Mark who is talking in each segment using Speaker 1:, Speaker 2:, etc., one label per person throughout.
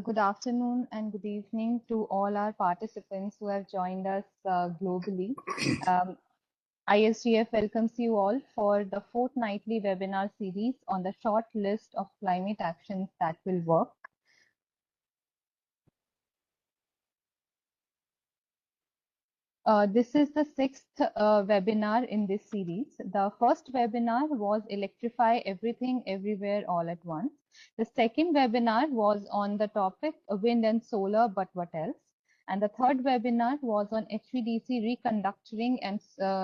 Speaker 1: Good afternoon and good evening to all our participants who have joined us globally. ISGF welcomes you all for the fortnightly webinar series on the short list of climate actions that will work. This is the sixth webinar in this series. The first webinar was Electrify Everything Everywhere All at Once. The second webinar was on the topic Wind and Solar, but what else? And the third webinar was on HVDC reconductoring and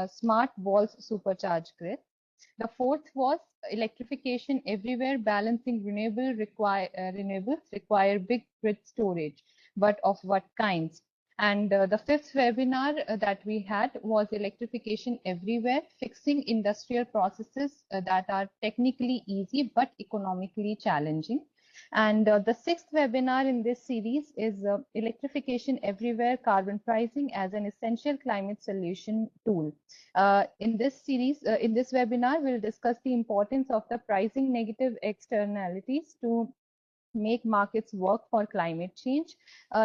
Speaker 1: smart walls supercharged grid. The fourth was Electrification Everywhere, Balancing renewables require big grid storage, but of what kinds? And the fifth webinar that we had was Electrification Everywhere, Fixing Industrial Processes that are technically easy but economically challenging. And the sixth webinar in this series is Electrification Everywhere, Carbon Pricing as an Essential Climate Solution Tool. In this webinar, we'll discuss the importance of the pricing negative externalities to make markets work for climate change.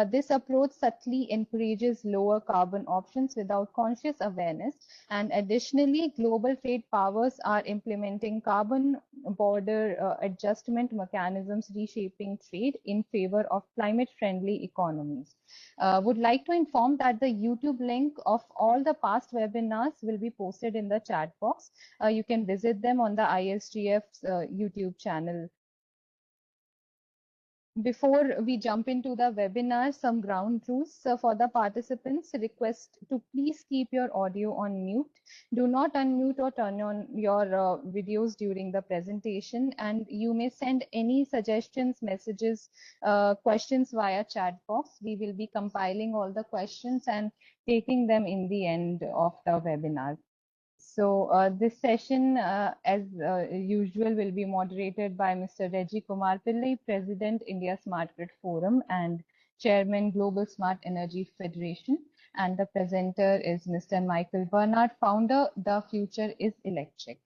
Speaker 1: This approach subtly encourages lower carbon options without conscious awareness. And additionally, global trade powers are implementing carbon border adjustment mechanisms, reshaping trade in favor of climate-friendly economies. Would like to inform that the YouTube link of all the past webinars will be posted in the chat box. You can visit them on the ISGF's YouTube channel. Before we jump into the webinar, some ground rules for the participants. Request to please keep your audio on mute. Do not unmute or turn on your videos during the presentation, and you may send any suggestions, messages, questions via chat box. We will be compiling all the questions and taking them in the end of the webinar. So this session, as usual, will be moderated by Mr. Reji Kumar Pillai, President, India Smart Grid Forum and Chairman, Global Smart Energy Federation. And the presenter is Mr. Michael Barnard, founder, The Future is Electric.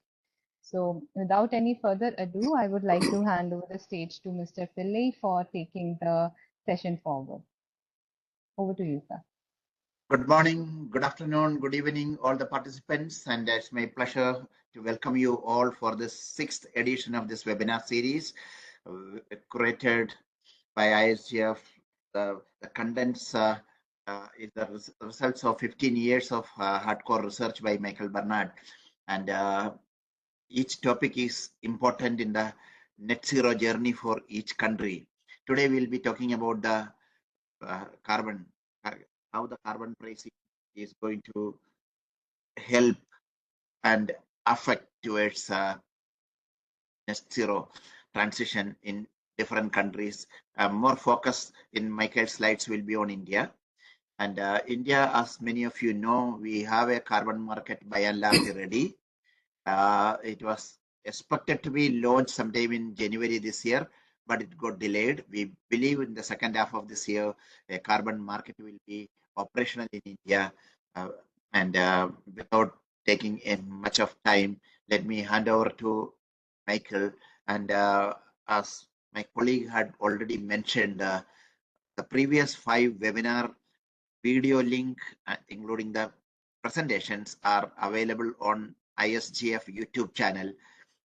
Speaker 1: So without any further ado, I would like to hand over the stage to Mr. Pillai for taking the session forward. Over to you, sir.
Speaker 2: Good morning, good afternoon, good evening, all the participants, and it's my pleasure to welcome you all for this sixth edition of this webinar series, curated by ISGF. The contents is the results of 15 years of hardcore research by Michael Barnard, and each topic is important in the net zero journey for each country. Today we'll be talking about the how the carbon pricing is going to help and affect towards net zero transition in different countries. More focus in Michael's slides will be on India. And India, as many of you know, we have a carbon market by and large ready. It was expected to be launched sometime in January this year, but it got delayed. We believe in the second half of this year, a carbon market will be operational in India. Without taking in much of time, let me hand over to Michael. And as my colleague had already mentioned, the previous 5 webinar video link, including the presentations, are available on ISGF YouTube channel,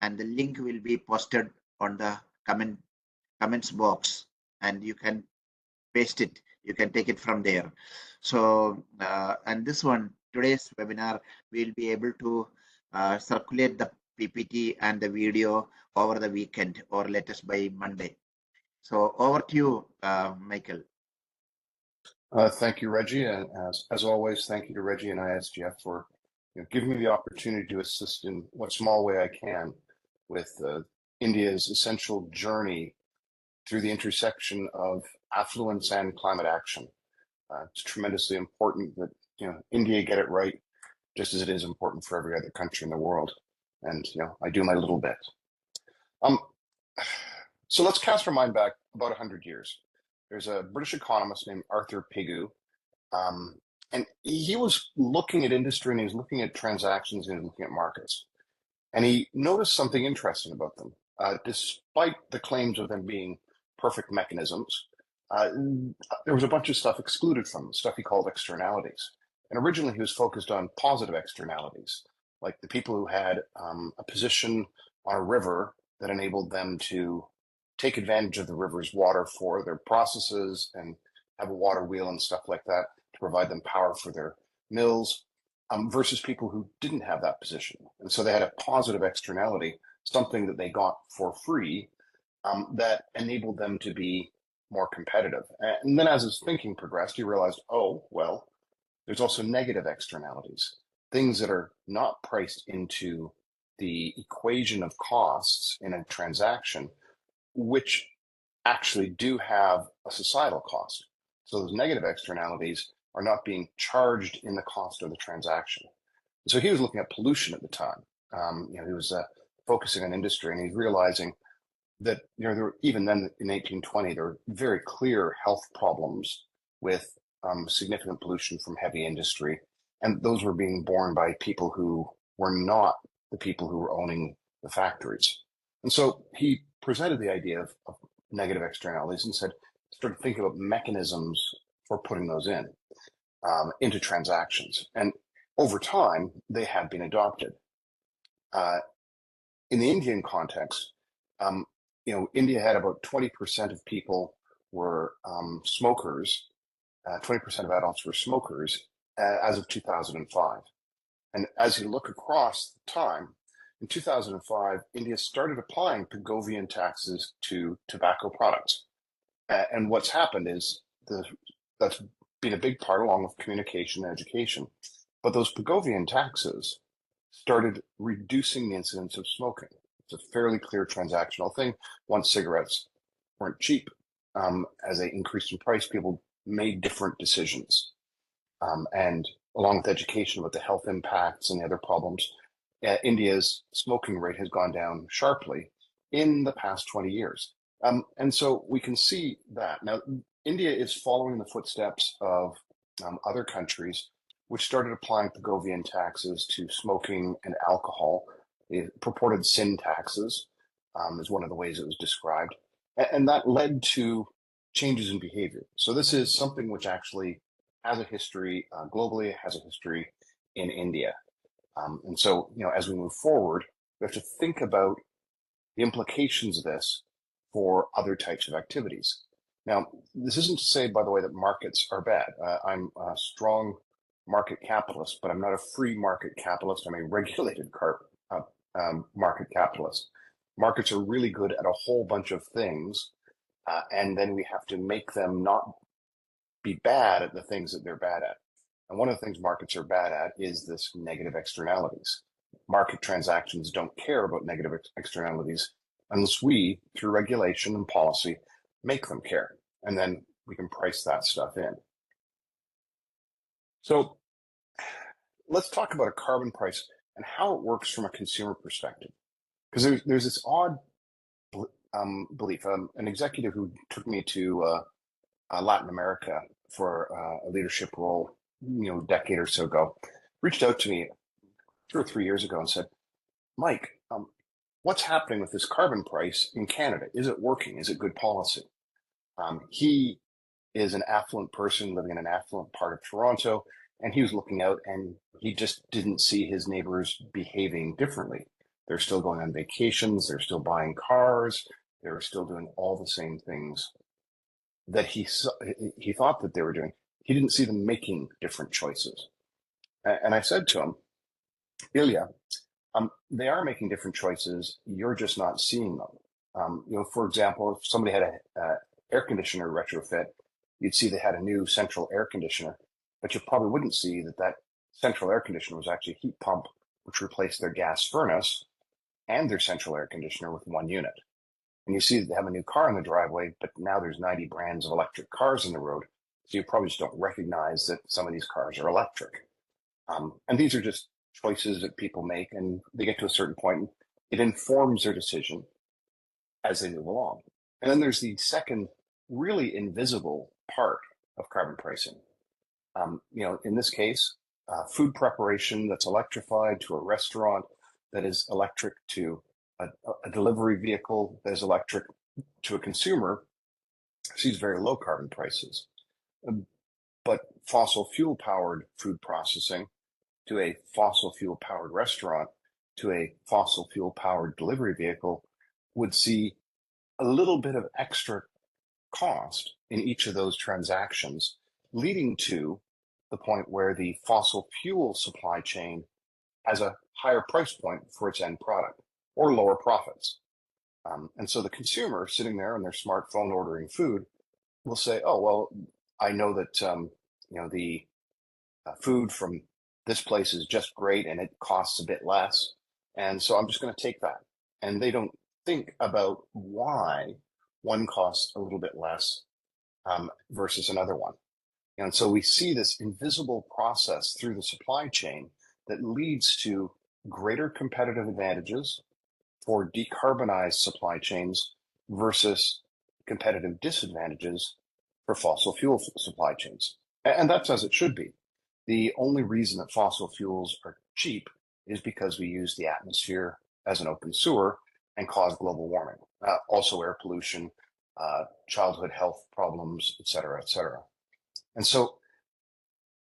Speaker 2: and the link will be posted on the comments box, and you can paste it. You can take it from there. So, and this one, today's webinar, we'll be able to circulate the PPT and the video over the weekend or latest by Monday. So over to you, Michael.
Speaker 3: Thank you, Reji. And as always, thank you to Reji and ISGF for giving me the opportunity to assist in what small way I can with India's essential journey through the intersection of affluence and climate action. It's tremendously important that India get it right, just as it is important for every other country in the world. And I do my little bit. So let's cast our mind back about 100 years. There's a British economist named Arthur Pigou, and he was looking at industry, and he was looking at transactions, and looking at markets. And he noticed something interesting about them. Despite the claims of them being perfect mechanisms, there was a bunch of stuff excluded from stuff he called externalities. And originally he was focused on positive externalities, like the people who had a position on a river that enabled them to take advantage of the river's water for their processes and have a water wheel and stuff like that to provide them power for their mills, versus people who didn't have that position. And so they had a positive externality, something that they got for free, that enabled them to be more competitive. And then as his thinking progressed, he realized, oh, well, there's also negative externalities, things that are not priced into the equation of costs in a transaction, which actually do have a societal cost. So those negative externalities are not being charged in the cost of the transaction. So he was looking at pollution at the time. He was focusing on industry, and he's realizing that there were, even then in 1820, there were very clear health problems with significant pollution from heavy industry, and those were being borne by people who were not the people who were owning the factories. And so he presented the idea of negative externalities and started thinking about mechanisms for putting those into transactions. And over time, they have been adopted. In the Indian context, India had about 20% of people were smokers. 20% of adults were smokers as of 2005. And as you look across time, in 2005, India started applying Pigovian taxes to tobacco products. And what's happened is that's been a big part, along with communication and education. But those Pigovian taxes started reducing the incidence of smoking. It's a fairly clear transactional thing. Once cigarettes weren't cheap, as they increased in price, people made different decisions. And along with education about the health impacts and the other problems, India's smoking rate has gone down sharply in the past 20 years. And so we can see that. Now, India is following the footsteps of other countries which started applying Pigovian taxes to smoking and alcohol. Purported sin taxes is one of the ways it was described. And that led to changes in behavior. So this is something which actually has a history globally, has a history in India. And so, as we move forward, we have to think about the implications of this for other types of activities. Now, this isn't to say, by the way, that markets are bad. I'm a strong market capitalist, but I'm not a free market capitalist. I'm a regulated market capitalist. Markets are really good at a whole bunch of things, and then we have to make them not be bad at the things that they're bad at. And one of the things markets are bad at is this negative externalities. Market transactions don't care about negative externalities unless we, through regulation and policy, make them care. And then we can price that stuff in. So let's talk about a carbon price and how it works from a consumer perspective. Because there's this odd belief. An executive who took me to Latin America for a leadership role, a decade or so ago, reached out to me 2 or 3 years ago and said, Mike, what's happening with this carbon price in Canada? Is it working? Is it good policy? He is an affluent person living in an affluent part of Toronto, and he was looking out and he just didn't see his neighbors behaving differently. They're still going on vacations, they're still buying cars, they're still doing all the same things that he thought that they were doing. He didn't see them making different choices. And I said to him, Ilya, they are making different choices, you're just not seeing them. For example, if somebody had a air conditioner retrofit, you'd see they had a new central air conditioner, but you probably wouldn't see that central air conditioner was actually a heat pump, which replaced their gas furnace and their central air conditioner with one unit. And you see that they have a new car in the driveway, but now there's 90 brands of electric cars on the road. So you probably just don't recognize that some of these cars are electric. And these are just choices that people make, and they get to a certain point, it informs their decision as they move along. And then there's the second really invisible part of carbon pricing. In this case, food preparation that's electrified to a restaurant that is electric to a delivery vehicle that is electric to a consumer sees very low carbon prices. But fossil fuel powered food processing to a fossil fuel powered restaurant to a fossil fuel powered delivery vehicle would see a little bit of extra cost in each of those transactions, leading to the point where the fossil fuel supply chain has a higher price point for its end product or lower profits. And so the consumer sitting there on their smartphone ordering food will say, oh, well, I know that the food from this place is just great and it costs a bit less. And so I'm just going to take that. And they don't think about why one costs a little bit less versus another one. And so we see this invisible process through the supply chain that leads to greater competitive advantages for decarbonized supply chains versus competitive disadvantages for fossil fuel supply chains. And that's as it should be. The only reason that fossil fuels are cheap is because we use the atmosphere as an open sewer and cause global warming, also air pollution, childhood health problems, et cetera, et cetera. And so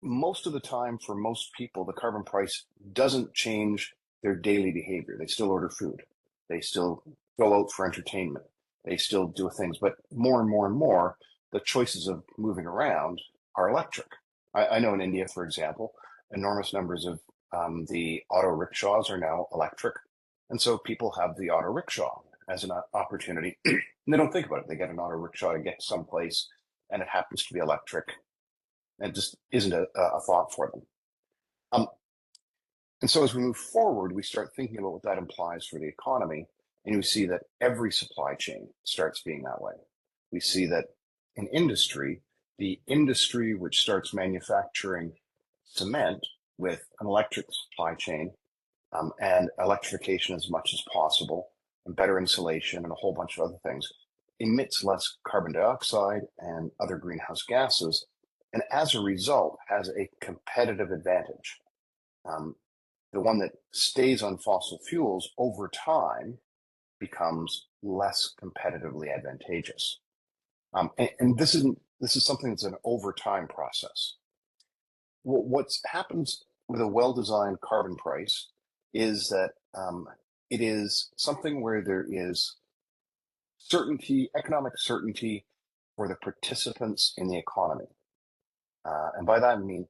Speaker 3: most of the time for most people, the carbon price doesn't change their daily behavior. They still order food. They still go out for entertainment. They still do things, but more and more and more, the choices of moving around are electric. I know in India, for example, enormous numbers of the auto rickshaws are now electric. And so people have the auto rickshaw as an opportunity. And they don't think about it. They get an auto rickshaw to get someplace and it happens to be electric. And it just isn't a thought for them. And so as we move forward, we start thinking about what that implies for the economy. And we see that every supply chain starts being that way. We see that in industry, the industry which starts manufacturing cement with an electric supply chain and electrification as much as possible and better insulation and a whole bunch of other things emits less carbon dioxide and other greenhouse gases, and as a result has a competitive advantage. The one that stays on fossil fuels over time becomes less competitively advantageous. And this is something that's an over time process. What happens with a well-designed carbon price is that it is something where there is certainty, economic certainty for the participants in the economy. And by that I mean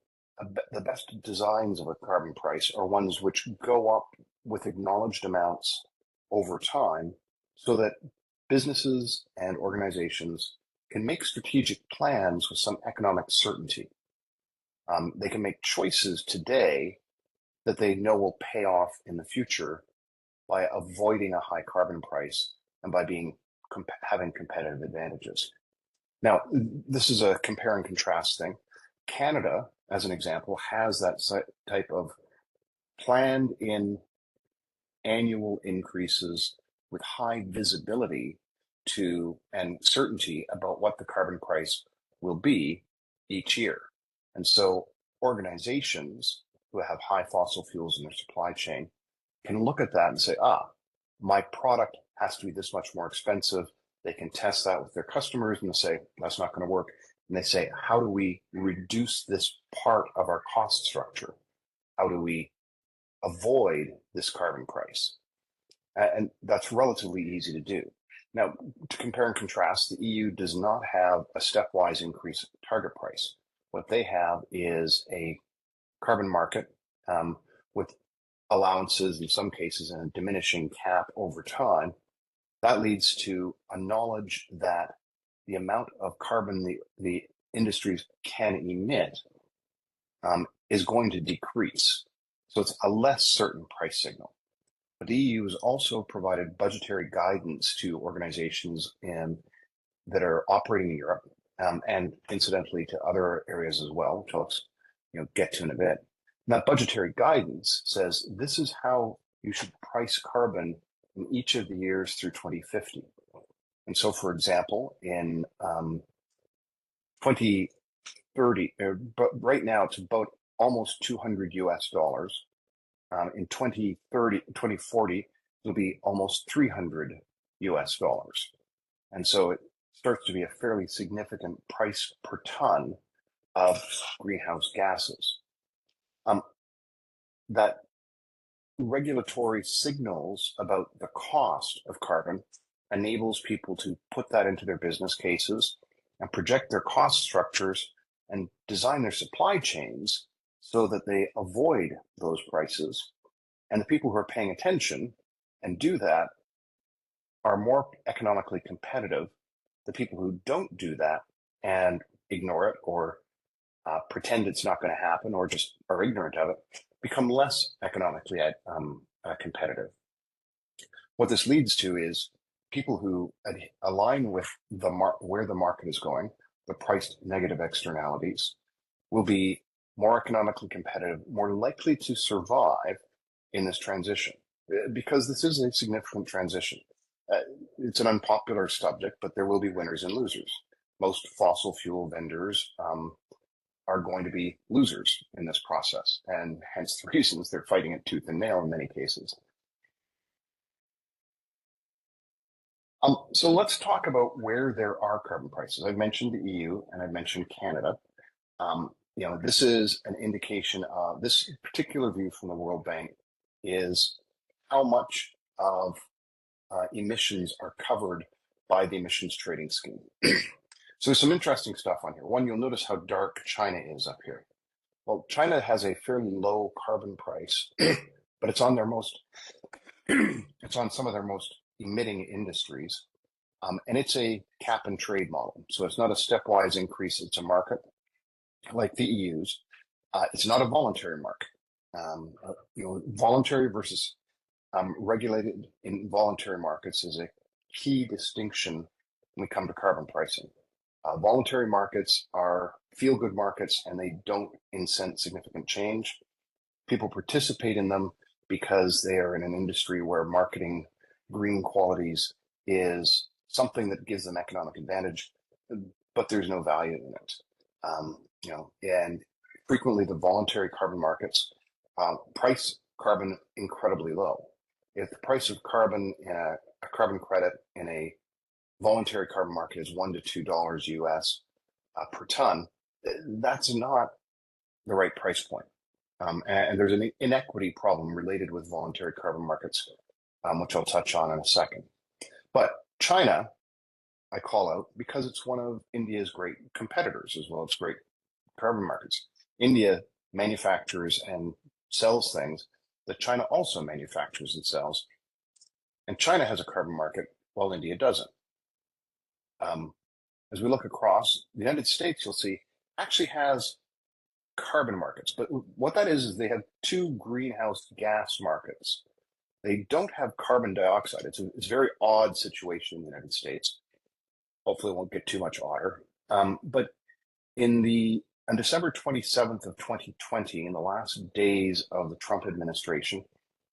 Speaker 3: the best designs of a carbon price are ones which go up with acknowledged amounts over time so that businesses and organizations can make strategic plans with some economic certainty. They can make choices today that they know will pay off in the future by avoiding a high carbon price and by having competitive advantages. Now, this is a compare and contrast thing. Canada, as an example, has that type of planned in annual increases with high visibility to and certainty about what the carbon price will be each year. And so organizations who have high fossil fuels in their supply chain can look at that and say, my product has to be this much more expensive. They can test that with their customers and they say, that's not going to work. And they say, how do we reduce this part of our cost structure? How do we avoid this carbon price? And that's relatively easy to do. Now, to compare and contrast, the EU does not have a stepwise increase target price. What they have is a carbon market with allowances in some cases and a diminishing cap over time. That leads to a knowledge that the amount of carbon the industries can emit is going to decrease. So it's a less certain price signal. But the EU has also provided budgetary guidance to organizations that are operating in Europe and incidentally to other areas as well, which I'll get to in a bit. And that budgetary guidance says this is how you should price carbon in each of the years through 2050. And so, for example, in 2030, but right now it's about almost $200 US. In 2040, it'll be almost $300 US. And so starts to be a fairly significant price per ton of greenhouse gases. That regulatory signals about the cost of carbon enables people to put that into their business cases and project their cost structures and design their supply chains so that they avoid those prices. And the people who are paying attention and do that are more economically competitive. The people who don't do that and ignore it or pretend it's not going to happen or just are ignorant of it become less economically competitive. What this leads to is people who align with where the market is going, the price negative externalities, will be more economically competitive, more likely to survive in this transition, because this is a significant transition. It's an unpopular subject, but there will be winners and losers. Most fossil fuel vendors are going to be losers in this process, and hence the reasons they're fighting it tooth and nail in many cases. So let's talk about where there are carbon prices. I've mentioned the EU and I've mentioned Canada. This is an indication of this particular view from the World Bank is how much of emissions are covered by the emissions trading scheme. So there's some interesting stuff on here. One, you'll notice how dark China is up here. Well, China has a fairly low carbon price, but it's on their it's on some of their most emitting industries. And it's a cap and trade model. So it's not a stepwise increase. It's a market like the EU's. It's not a voluntary market. Voluntary versus regulated involuntary markets is a key distinction when we come to carbon pricing. Voluntary markets are feel-good markets, and they don't incent significant change. People participate in them because they are in an industry where marketing green qualities is something that gives them economic advantage, but there's no value in it. And frequently the voluntary carbon markets price carbon incredibly low. If the price of carbon in a carbon credit in a voluntary carbon market is $1 to $2 US per ton, that's not the right price point. And there's an inequity problem related with voluntary carbon markets, which I'll touch on in a second. But China, I call out because it's one of India's great competitors as well as great carbon markets. India manufactures and sells things that China also manufactures and sells. And China has a carbon market while India doesn't. As we look across, the United States, you'll see, actually has carbon markets. But what that is they have two greenhouse gas markets. They don't have carbon dioxide. It's a very odd situation in the United States. Hopefully it won't get too much odder. But on December 27th of 2020, in the last days of the Trump administration,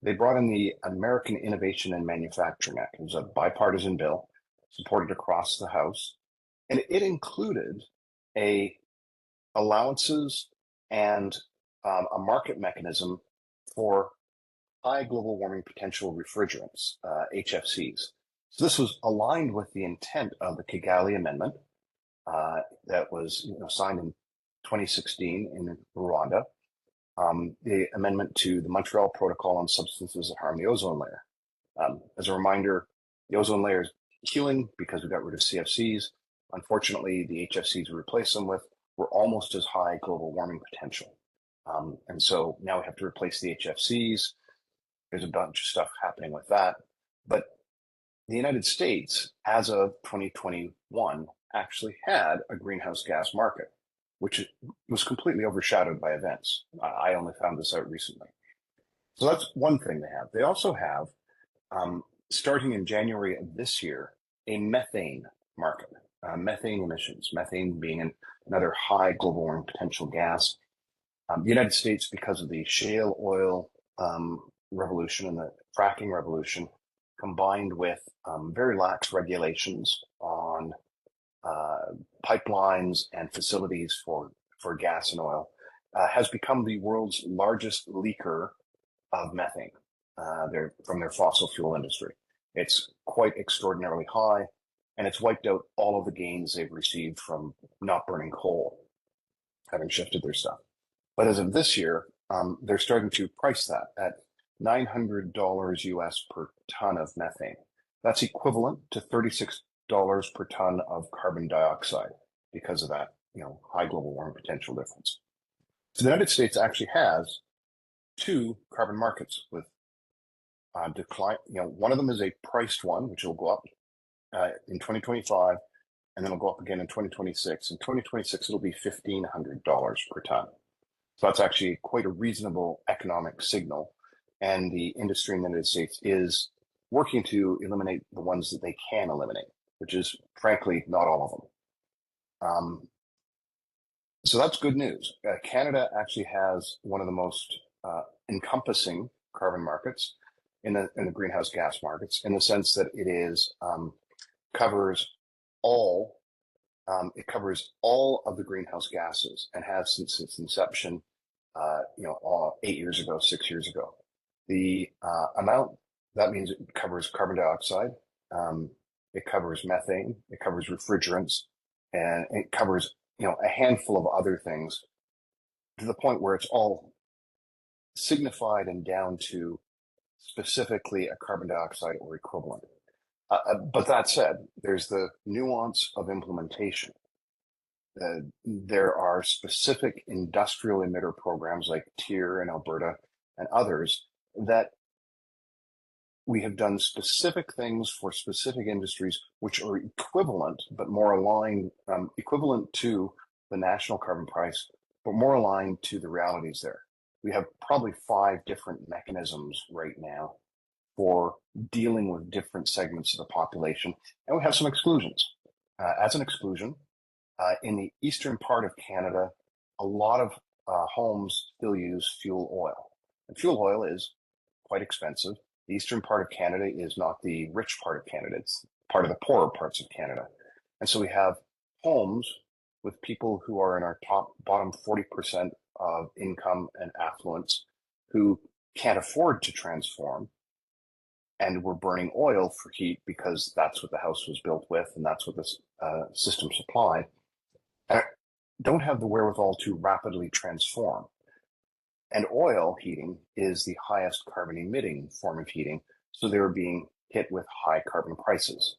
Speaker 3: they brought in the American Innovation and Manufacturing Act. It was a bipartisan bill supported across the House. And it included allowances and a market mechanism for high global warming potential refrigerants, HFCs. So this was aligned with the intent of the Kigali Amendment that was signed in 2016 in Rwanda, the amendment to the Montreal Protocol on Substances that Harm the Ozone Layer. As a reminder, the ozone layer is healing because we got rid of CFCs. Unfortunately, the HFCs we replaced them with were almost as high global warming potential. And so now we have to replace the HFCs. There's a bunch of stuff happening with that. But the United States, as of 2021, actually had a greenhouse gas market, which was completely overshadowed by events. I only found this out recently. So that's one thing they have. They also have, starting in January of this year, a methane market, methane emissions, methane being another high global warming potential gas. The United States, because of the shale oil revolution and the fracking revolution, combined with very lax regulations on pipelines and facilities for gas and oil, has become the world's largest leaker of methane from their fossil fuel industry. It's quite extraordinarily high. and it's wiped out all of the gains they've received from not burning coal, having shifted their stuff. But as of this year, they're starting to price that at $900 US per ton of methane. That's equivalent to $36 per ton of carbon dioxide because of that, high global warming potential difference. So the United States actually has two carbon markets with decline. One of them is a priced one, which will go up in 2025, and then it'll go up again in 2026. In 2026, it'll be $1,500 per ton. So that's actually quite a reasonable economic signal. And the industry in the United States is working to eliminate the ones that they can eliminate, which is frankly not all of them. So that's good news. Canada actually has one of the most encompassing carbon markets in the greenhouse gas markets, in the sense that it covers all of the greenhouse gases, and has since its inception, 8 years ago, 6 years ago. The amount, that means it covers carbon dioxide, it covers methane, it covers refrigerants, and it covers a handful of other things, to the point where it's all signified and down to specifically a carbon dioxide or equivalent. But that said, there's the nuance of implementation. There are specific industrial emitter programs like TIER in Alberta and others that we have done specific things for specific industries which are equivalent, but more aligned, equivalent to the national carbon price, but more aligned to the realities there. We have probably 5 different mechanisms right now for dealing with different segments of the population, and we have some exclusions. As an exclusion, in the eastern part of Canada, a lot of homes still use fuel oil. And fuel oil is quite expensive. The eastern part of Canada is not the rich part of Canada. It's part of the poorer parts of Canada. And so we have homes with people who are in our bottom 40% of income and affluence who can't afford to transform, and we're burning oil for heat because that's what the house was built with and that's what the system supplied, and don't have the wherewithal to rapidly transform. And oil heating is the highest carbon emitting form of heating, so they're being hit with high carbon prices.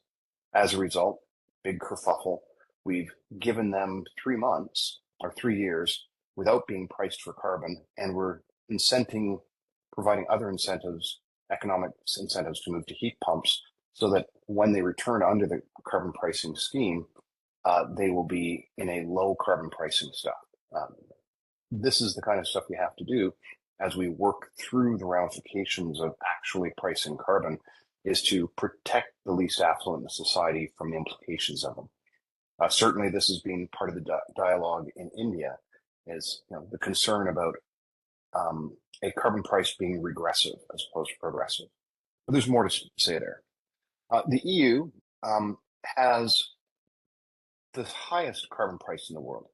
Speaker 3: As a result, big kerfuffle. We've given them 3 months or 3 years without being priced for carbon, and we're providing other incentives, economic incentives, to move to heat pumps, so that when they return under the carbon pricing scheme, they will be in a low carbon pricing stuff. This is the kind of stuff we have to do as we work through the ramifications of actually pricing carbon, is to protect the least affluent in the society from the implications of them. Certainly, this has been part of the dialogue in India, is the concern about a carbon price being regressive as opposed to progressive. But there's more to say there. The EU has the highest carbon price in the world.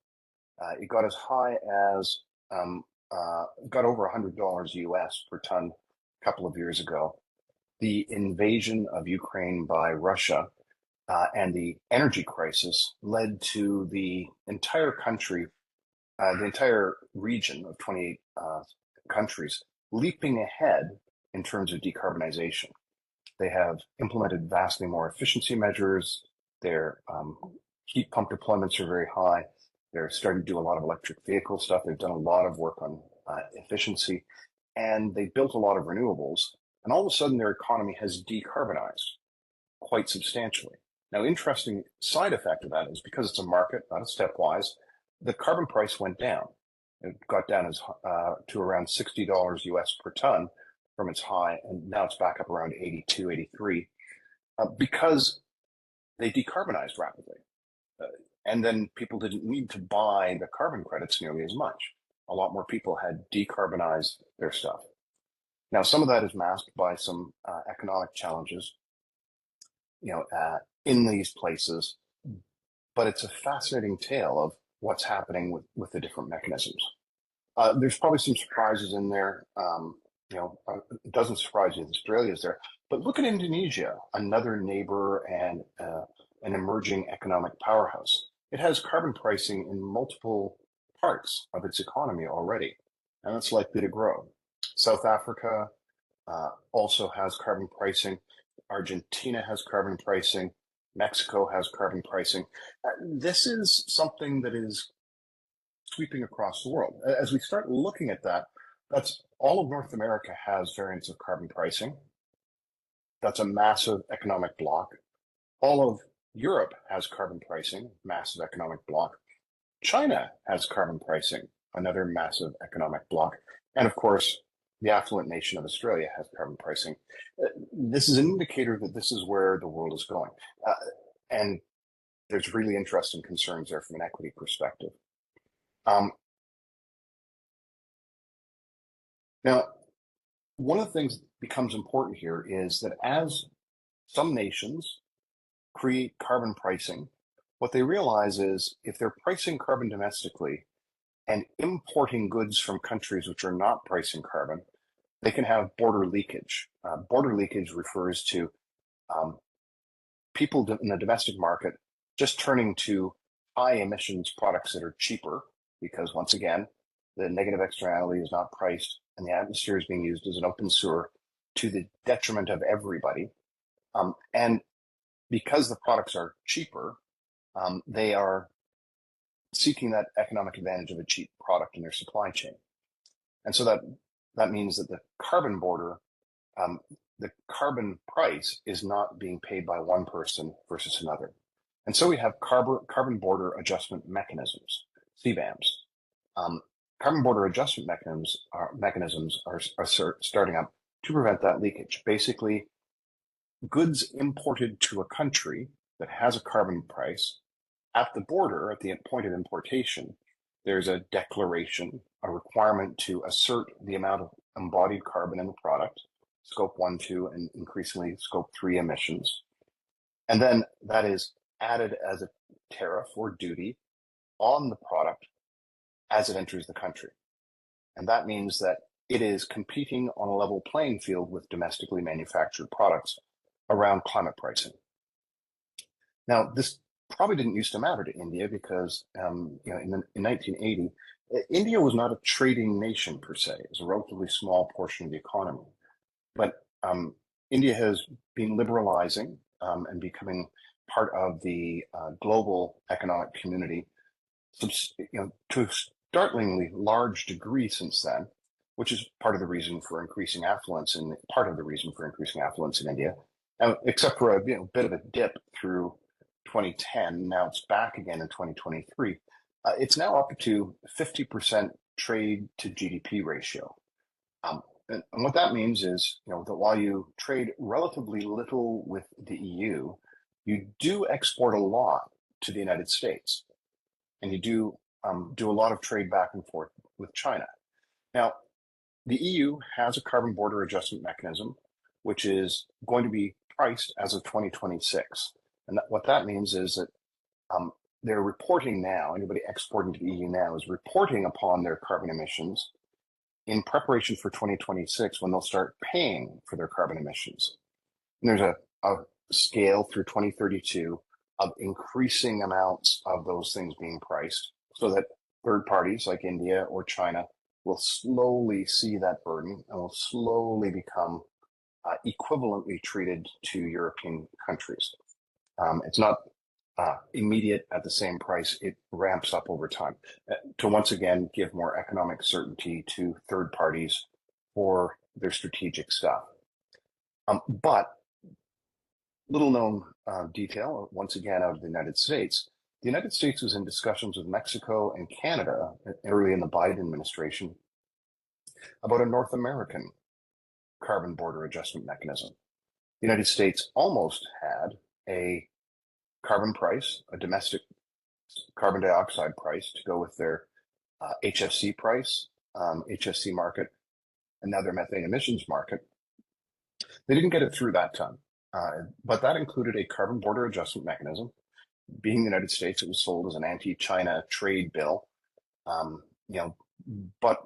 Speaker 3: It got as high as, got over $100 US per ton a couple of years ago. The invasion of Ukraine by Russia and the energy crisis led to the entire country, the entire region of 28 countries, leaping ahead in terms of decarbonization. They have implemented vastly more efficiency measures. Their heat pump deployments are very high. They're starting to do a lot of electric vehicle stuff. They've done a lot of work on efficiency, and they built a lot of renewables. And all of a sudden, their economy has decarbonized quite substantially. Now, interesting side effect of that is, because it's a market, not a stepwise, the carbon price went down. It got down to around $60 US per ton from its high, and now it's back up around 82, 83, because they decarbonized rapidly. And then people didn't need to buy the carbon credits nearly as much. A lot more people had decarbonized their stuff. Now, some of that is masked by some economic challenges, in these places, but it's a fascinating tale of what's happening with the different mechanisms. There's probably some surprises in there. It doesn't surprise you that Australia is there, but look at Indonesia, another neighbor and an emerging economic powerhouse. It has carbon pricing in multiple parts of its economy already, and it's likely to grow. South Africa also has carbon pricing. Argentina has carbon pricing. Mexico has carbon pricing. This is something that is sweeping across the world. As we start looking at that, that's all of North America has variants of carbon pricing. That's a massive economic block. All of Europe has carbon pricing, massive economic block. China has carbon pricing, another massive economic block. And of course, the affluent nation of Australia has carbon pricing. This is an indicator that this is where the world is going. And there's really interesting concerns there from an equity perspective. Now, one of the things that becomes important here is that as some nations create carbon pricing, what they realize is if they're pricing carbon domestically and importing goods from countries which are not pricing carbon, they can have border leakage. Border leakage refers to people in the domestic market just turning to high emissions products that are cheaper because, once again, the negative externality is not priced and the atmosphere is being used as an open sewer to the detriment of everybody. And because the products are cheaper, they are seeking that economic advantage of a cheap product in their supply chain. And so that means that the carbon border, the carbon price is not being paid by one person versus another. And so we have carbon border adjustment mechanisms, CBAMs. Carbon border adjustment mechanisms are starting up to prevent that leakage. Basically, goods imported to a country that has a carbon price, at the border, at the point of importation, there's a declaration, a requirement to assert the amount of embodied carbon in the product, scope 1, 2, and increasingly scope 3 emissions. And then that is added as a tariff or duty on the product as it enters the country. And that means that it is competing on a level playing field with domestically manufactured products around climate pricing. Now, this probably didn't used to matter to India because in 1980, India was not a trading nation per se. It was a relatively small portion of the economy. But India has been liberalizing and becoming part of the global economic community to a startlingly large degree since then, which is part of the reason for increasing affluence in India, except for a bit of a dip through 2010. Now it's back again in 2023. It's now up to 50% trade to GDP ratio. And what that means is, that while you trade relatively little with the EU, you do export a lot to the United States, and you do a lot of trade back and forth with China. Now, the EU has a carbon border adjustment mechanism, which is going to be priced as of 2026. And what that means is that they're reporting now, anybody exporting to the EU now is reporting upon their carbon emissions in preparation for 2026 when they'll start paying for their carbon emissions. And there's a scale through 2032 of increasing amounts of those things being priced so that third parties like India or China will slowly see that burden and will slowly become equivalently treated to European countries. It's not immediate at the same price. It ramps up over time to once again give more economic certainty to third parties for their strategic stuff. But little known detail, once again, out of the United States. The United States was in discussions with Mexico and Canada early in the Biden administration about a North American carbon border adjustment mechanism. The United States almost had a carbon price, a domestic carbon dioxide price to go with their HFC price, HFC market, and now their methane emissions market. They didn't get it through that time, but that included a carbon border adjustment mechanism. Being the United States, it was sold as an anti-China trade bill, but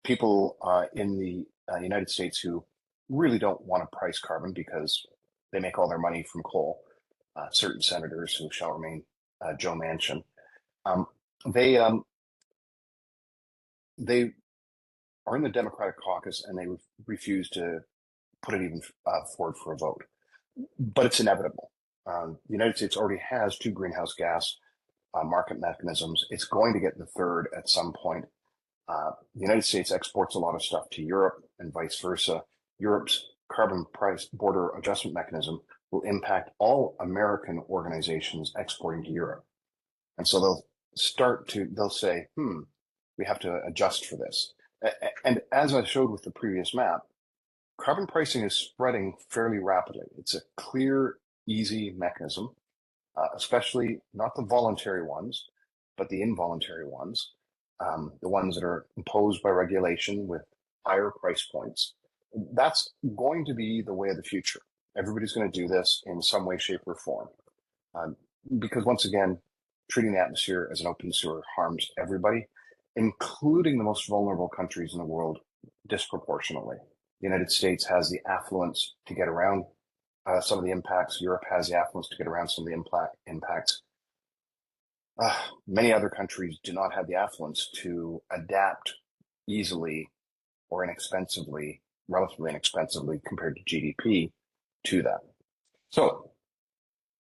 Speaker 3: people in the United States who really don't want to price carbon because they make all their money from coal, certain senators who shall remain Joe Manchin. They are in the Democratic caucus, and they refuse to put it even forward for a vote. But it's inevitable. The United States already has 2 greenhouse gas market mechanisms. It's going to get the third at some point. The United States exports a lot of stuff to Europe and vice versa. Europe's carbon price border adjustment mechanism will impact all American organizations exporting to Europe. And so they'll say, we have to adjust for this. And as I showed with the previous map, carbon pricing is spreading fairly rapidly. It's a clear, easy mechanism, especially not the voluntary ones, but the involuntary ones, the ones that are imposed by regulation with higher price points. That's going to be the way of the future. Everybody's going to do this in some way, shape, or form. Because once again, treating the atmosphere as an open sewer harms everybody, including the most vulnerable countries in the world disproportionately. The United States has the affluence to get around some of the impacts. Europe has the affluence to get around some of the impacts. Many other countries do not have the affluence to adapt easily or inexpensively, relatively inexpensively compared to GDP to that. So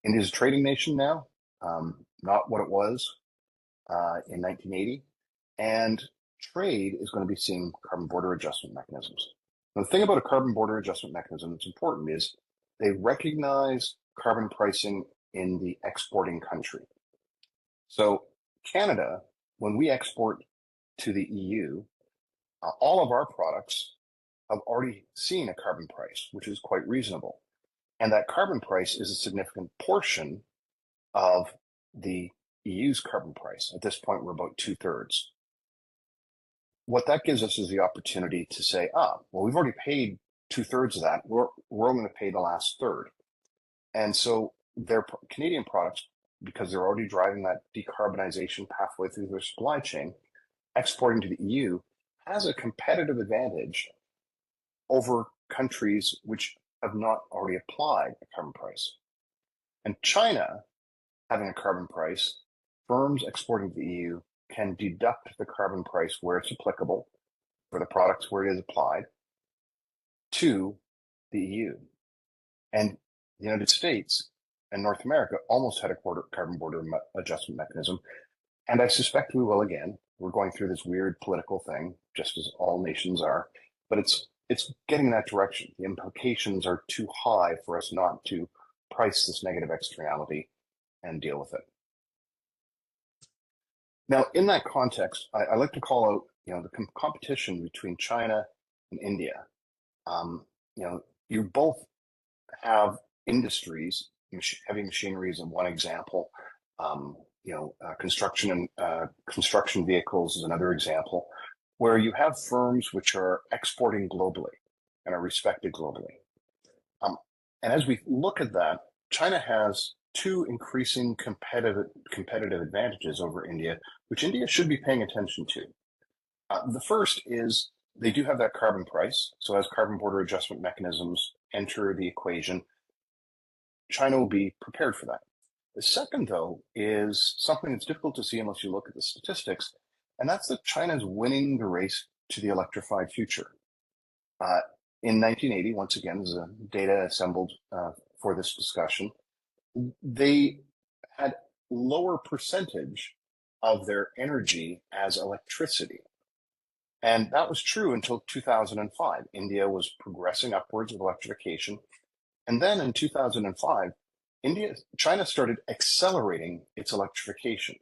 Speaker 3: India's a trading nation now, not what it was in 1980. And trade is going to be seeing carbon border adjustment mechanisms. Now, the thing about a carbon border adjustment mechanism that's important is they recognize carbon pricing in the exporting country. So Canada, when we export to the EU, all of our products have already seen a carbon price, which is quite reasonable. And that carbon price is a significant portion of the EU's carbon price. At this point, we're about 2/3. What that gives us is the opportunity to say, well, we've already paid 2/3 of that. We're only going to pay the last third. And so their Canadian products, because they're already driving that decarbonization pathway through their supply chain, exporting to the EU has a competitive advantage over countries which have not already applied a carbon price. And China, having a carbon price, firms exporting to the EU can deduct the carbon price where it's applicable for the products where it is applied to the EU. And the United States and North America almost had a carbon border adjustment mechanism. And I suspect we will again. We're going through this weird political thing, just as all nations are, but it's getting in that direction. The implications are too high for us not to price this negative externality and deal with it. Now, in that context, I like to call out, the competition between China and India. You both have industries. Heavy machinery is one example. Construction and construction vehicles is another example, where you have firms which are exporting globally and are respected globally. And as we look at that, China has 2 increasing competitive advantages over India, which India should be paying attention to. The first is they do have that carbon price. So as carbon border adjustment mechanisms enter the equation, China will be prepared for that. The second, though, is something that's difficult to see unless you look at the statistics, and that's that China is winning the race to the electrified future. In 1980, once again, there's data assembled for this discussion, they had lower percentage of their energy as electricity. And that was true until 2005. India was progressing upwards with electrification. And then in 2005, China started accelerating its electrification.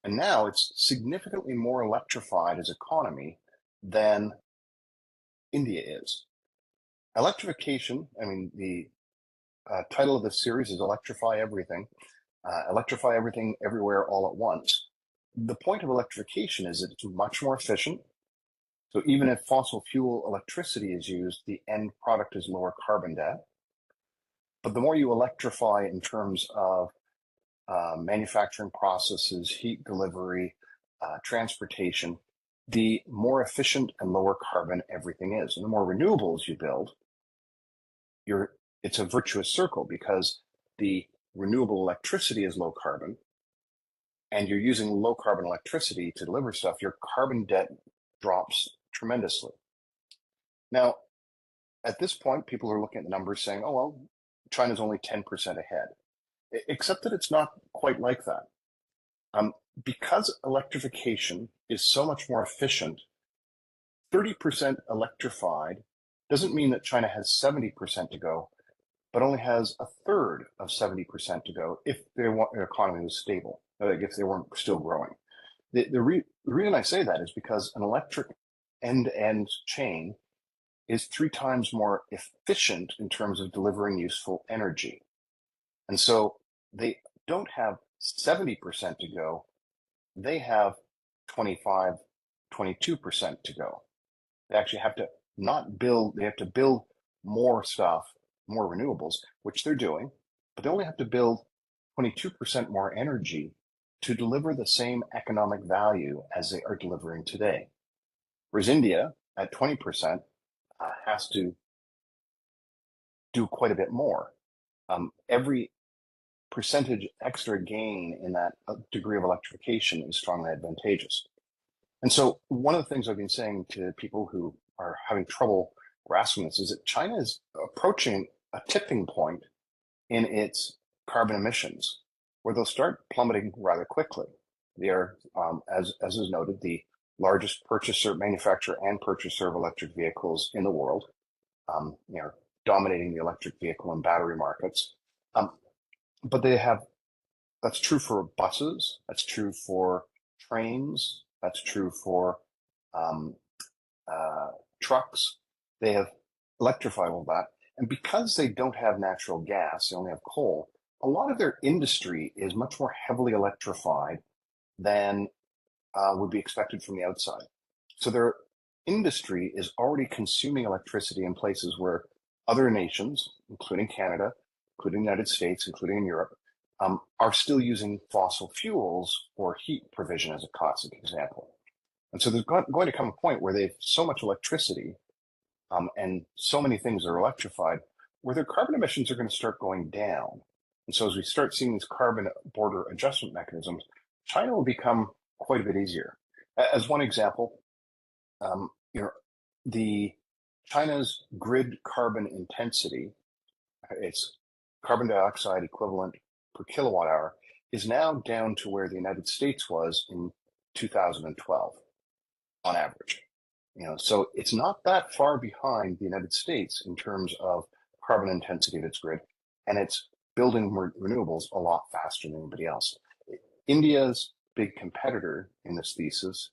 Speaker 3: And now it's significantly more electrified as economy than India is. Electrification, the title of this series is Electrify Everything. Electrify everything, everywhere, all at once. The point of electrification is that it's much more efficient. So even if fossil fuel electricity is used, the end product is lower carbon debt. But the more you electrify in terms of manufacturing processes, heat delivery, transportation, the more efficient and lower carbon everything is. And the more renewables you build, it's a virtuous circle, because the renewable electricity is low carbon, and you're using low carbon electricity to deliver stuff, your carbon debt drops tremendously. Now, at this point, people are looking at the numbers saying, oh, well, China's only 10% ahead, except that it's not quite like that. Because electrification is so much more efficient, 30% electrified doesn't mean that China has 70% to go, but only has a third of 70% to go if their economy was stable, if they weren't still growing. The reason I say that is because an electric end-to-end chain is 3 times more efficient in terms of delivering useful energy. And so they don't have 70% to go, they have 25, 22% to go. They actually have to they have to build more stuff, more renewables, which they're doing, but they only have to build 22% more energy to deliver the same economic value as they are delivering today. Whereas India, at 20%, has to do quite a bit more. Every percentage extra gain in that degree of electrification is strongly advantageous. And so one of the things I've been saying to people who are having trouble grasping this is that China is approaching a tipping point in its carbon emissions, where they'll start plummeting rather quickly. They are, as is noted, the largest manufacturer and purchaser of electric vehicles in the world, dominating the electric vehicle and battery markets. But that's true for buses, that's true for trains, that's true for trucks. They have electrified all that. And because they don't have natural gas, they only have coal, a lot of their industry is much more heavily electrified than would be expected from the outside. So their industry is already consuming electricity in places where other nations, including Canada, including the United States, including Europe, are still using fossil fuels for heat provision as a classic example. And so there's going to come a point where they have so much electricity and so many things are electrified where their carbon emissions are going to start going down. And so as we start seeing these carbon border adjustment mechanisms, China will become quite a bit easier. As one example, the China's grid carbon intensity, its carbon dioxide equivalent per kilowatt hour, is now down to where the United States was in 2012 on average. So it's not that far behind the United States in terms of carbon intensity of its grid, and it's building renewables a lot faster than anybody else. India's big competitor in this thesis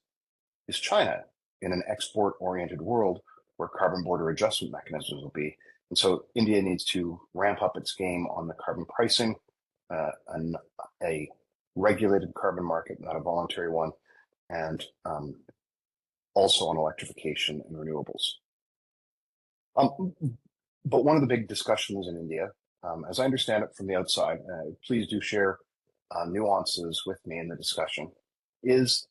Speaker 3: is China in an export-oriented world where carbon border adjustment mechanisms will be. And so India needs to ramp up its game on the carbon pricing, a regulated carbon market, not a voluntary one, and also on electrification and renewables. But one of the big discussions in India, as I understand it from the outside, please do share nuances with me in the discussion, is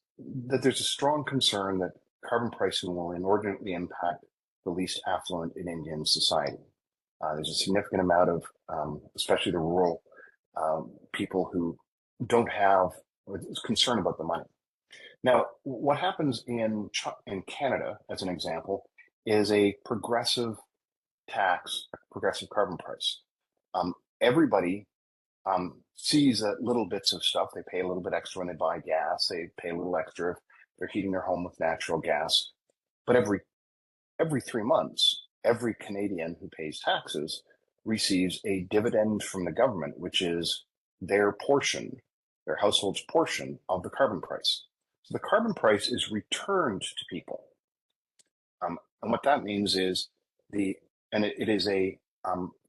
Speaker 3: that there's a strong concern that carbon pricing will inordinately impact the least affluent in Indian society. There's a significant amount of, especially the rural people who don't have, is concerned about the money. Now, what happens in Canada, as an example, is a progressive tax, a progressive carbon price. Everybody sees little bits of stuff. They pay a little bit extra when they buy gas. They pay a little extra if they're heating their home with natural gas. But every 3 months, every Canadian who pays taxes receives a dividend from the government, which is their portion, their household's portion of the carbon price. So the carbon price is returned to people. And what that means is the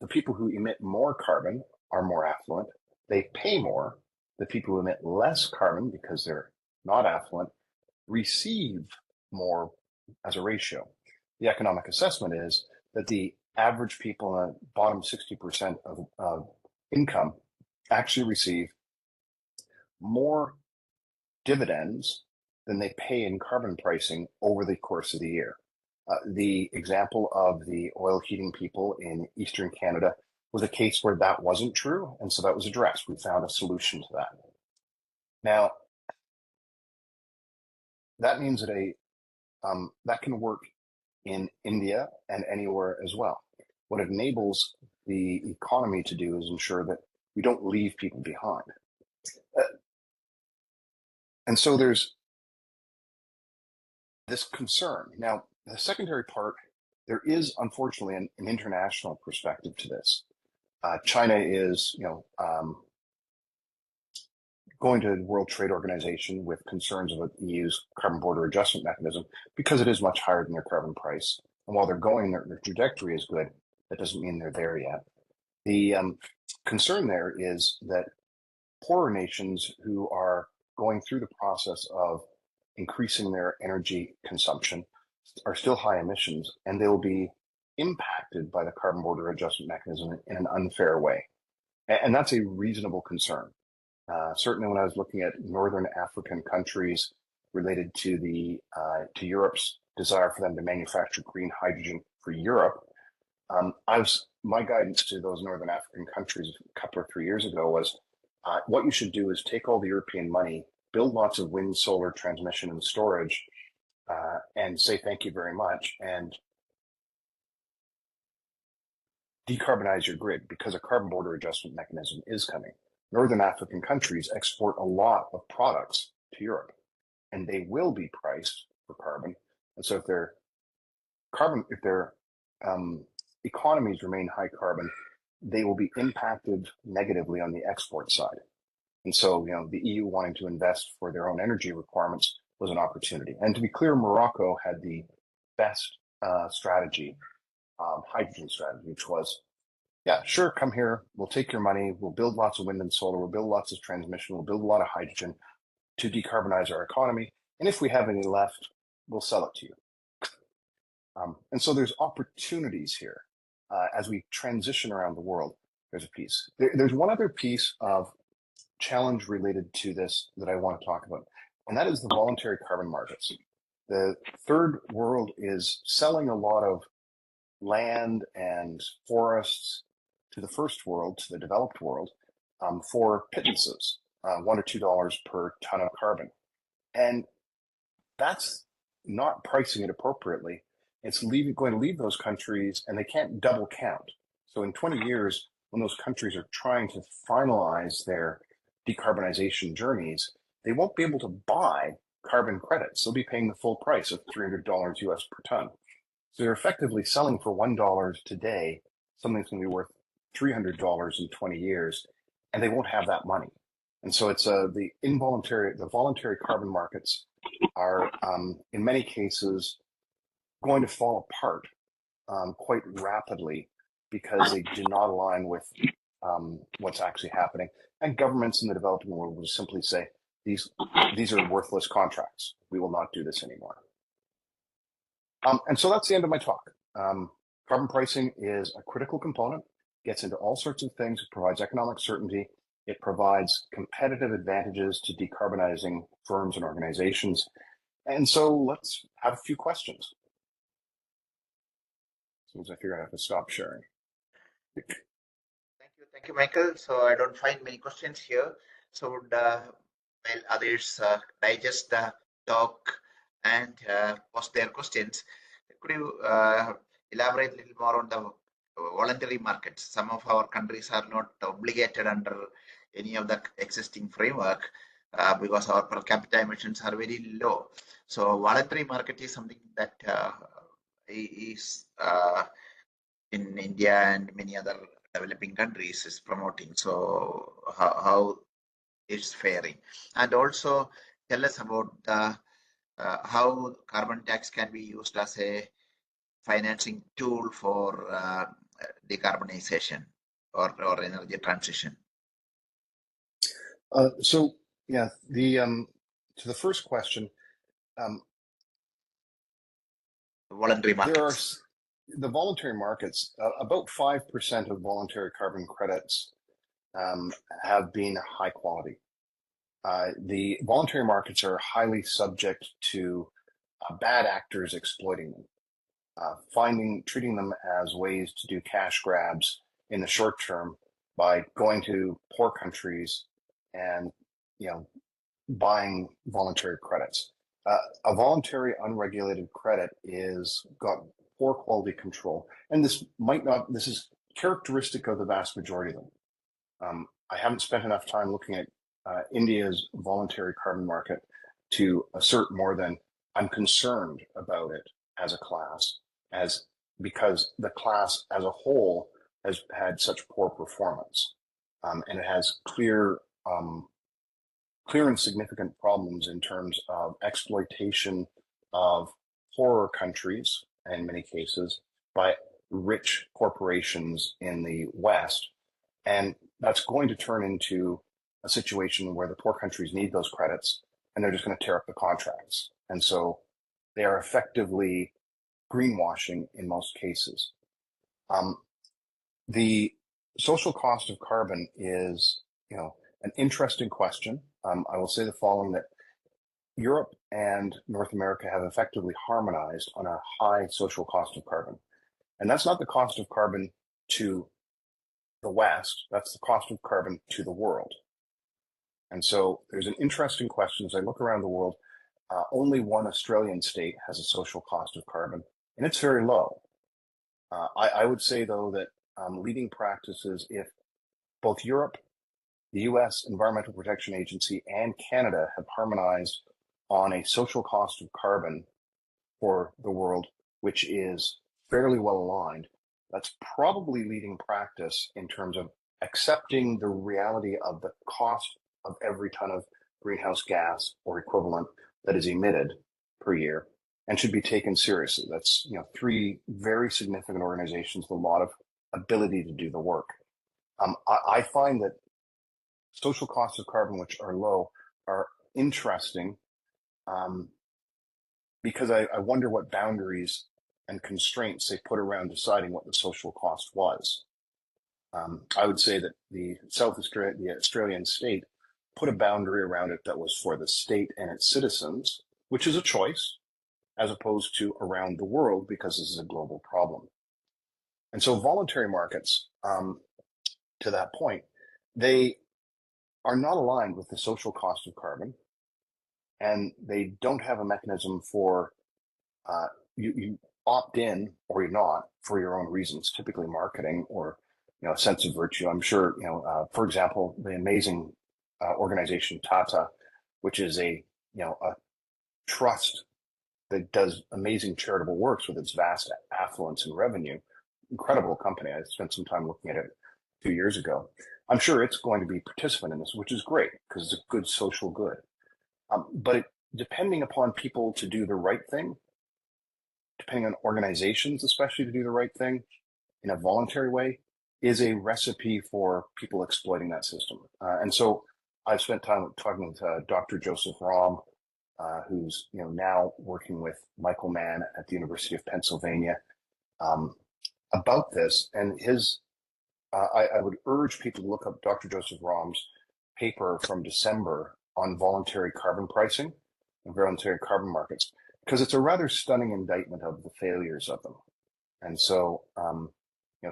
Speaker 3: people who emit more carbon are more affluent. They pay more. The people who emit less carbon, because they're not affluent, receive more as a ratio. The economic assessment is that the average people in the bottom 60% of income actually receive more dividends than they pay in carbon pricing over the course of the year. The example of the oil heating people in Eastern Canada was a case where that wasn't true, and so that was addressed. We found a solution to that. Now, that means that that can work in India and anywhere as well. What it enables the economy to do is ensure that we don't leave people behind. And so there's this concern. Now, the secondary part, there is unfortunately an international perspective to this. China is, going to the World Trade Organization with concerns about the EU's carbon border adjustment mechanism because it is much higher than their carbon price. And while they're going, their trajectory is good. That doesn't mean they're there yet. The concern there is that poorer nations who are going through the process of increasing their energy consumption are still high emissions, and they will be impacted by the carbon border adjustment mechanism in an unfair way. And that's a reasonable concern. Certainly when I was looking at Northern African countries related to to Europe's desire for them to manufacture green hydrogen for Europe, my guidance to those Northern African countries a couple or 3 years ago was, what you should do is take all the European money, build lots of wind, solar transmission and storage, and say thank you very much, and decarbonize your grid, because a carbon border adjustment mechanism is coming. Northern African countries export a lot of products to Europe, and they will be priced for carbon. And so if their economies remain high carbon, they will be impacted negatively on the export side. And so, the EU wanting to invest for their own energy requirements was an opportunity. And to be clear, Morocco had the best strategy, hydrogen strategy, which was, yeah, sure, come here, we'll take your money, we'll build lots of wind and solar, we'll build lots of transmission, we'll build a lot of hydrogen to decarbonize our economy. And if we have any left, we'll sell it to you. And so there's opportunities here as we transition around the world. There's a piece. There's one other piece of challenge related to this that I want to talk about, and that is the voluntary carbon markets. The third world is selling a lot of land and forests to the first world, to the developed world, for pittances, $1 or $2 per ton of carbon. And that's not pricing it appropriately. It's going to leave those countries, and they can't double count. So in 20 years, when those countries are trying to finalize their decarbonization journeys, they won't be able to buy carbon credits. They'll be paying the full price of $300 US per ton. So they're effectively selling for $1 today, something that's going to be worth $300 in 20 years, and they won't have that money. And so it's the voluntary carbon markets are in many cases going to fall apart quite rapidly because they do not align with what's actually happening. And governments in the developing world will simply say, these are worthless contracts. We will not do this anymore. And so that's the end of my talk. Carbon pricing is a critical component, gets into all sorts of things. It provides economic certainty. It provides competitive advantages to decarbonizing firms and organizations. And so let's have a few questions. As soon as I figure out how to stop sharing.
Speaker 2: Thank you, Michael. So I don't find many questions here. So while others digest the talk and post their questions, could you elaborate a little more on the voluntary markets? Some of our countries are not obligated under any of the existing framework because our per capita emissions are very low. So voluntary market is something that is in India and many other developing countries is promoting. So how it's faring, and also tell us about the how carbon tax can be used as a financing tool for decarbonization or energy transition.
Speaker 3: So yeah, to the first question,
Speaker 2: voluntary markets.
Speaker 3: The voluntary markets, about 5% of voluntary carbon credits have been high quality. The voluntary markets are highly subject to bad actors exploiting them, treating them as ways to do cash grabs in the short term by going to poor countries and buying voluntary credits. A voluntary unregulated credit is got poor quality control, and this is characteristic of the vast majority of them. I haven't spent enough time looking at India's voluntary carbon market to assert more than I'm concerned about it as a class, because the class as a whole has had such poor performance, and it has clear and significant problems in terms of exploitation of poorer countries, in many cases, by rich corporations in the West. And that's going to turn into a situation where the poor countries need those credits and they're just going to tear up the contracts. And so they are effectively greenwashing in most cases. The social cost of carbon is, an interesting question. I will say the following, that Europe and North America have effectively harmonized on a high social cost of carbon. And that's not the cost of carbon to the West, that's the cost of carbon to the world. And so there's an interesting question. As I look around the world, only one Australian state has a social cost of carbon, and it's very low. I would say, though, that leading practices, if both Europe, the US Environmental Protection Agency, and Canada have harmonized on a social cost of carbon for the world, which is fairly well aligned, that's probably leading practice in terms of accepting the reality of the cost of every ton of greenhouse gas or equivalent that is emitted per year, and should be taken seriously. That's 3 very significant organizations with a lot of ability to do the work. I find that social costs of carbon, which are low, are interesting because I wonder what boundaries and constraints they put around deciding what the social cost was. I would say that the Australian state put a boundary around it that was for the state and its citizens, which is a choice, as opposed to around the world, because this is a global problem. And so voluntary markets, to that point, they are not aligned with the social cost of carbon, and they don't have a mechanism for you opt in or you're not for your own reasons, typically marketing or a sense of virtue. I'm sure for example, the amazing organization Tata, which is a trust that does amazing charitable works with its vast affluence and revenue. Incredible company. I spent some time looking at it 2 years ago. I'm sure it's going to be a participant in this, which is great because it's a good social good. But depending upon people to do the right thing, depending on organizations, especially to do the right thing in a voluntary way, is a recipe for people exploiting that system. And so I've spent time talking with Dr. Joseph Romm, who's now working with Michael Mann at the University of Pennsylvania about this. And his, I would urge people to look up Dr. Joseph Romm's paper from December on voluntary carbon pricing and voluntary carbon markets, because it's a rather stunning indictment of the failures of them. And so,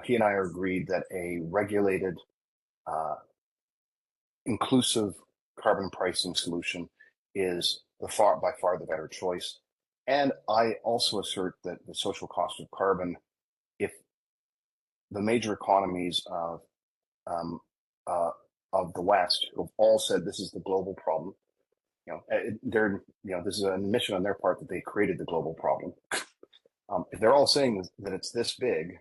Speaker 3: he and I are agreed that a regulated, inclusive carbon pricing solution is by far the better choice. And I also assert that the social cost of carbon, if the major economies of the West have all said this is the global problem, this is an admission on their part that they created the global problem. If they're all saying that it's this big,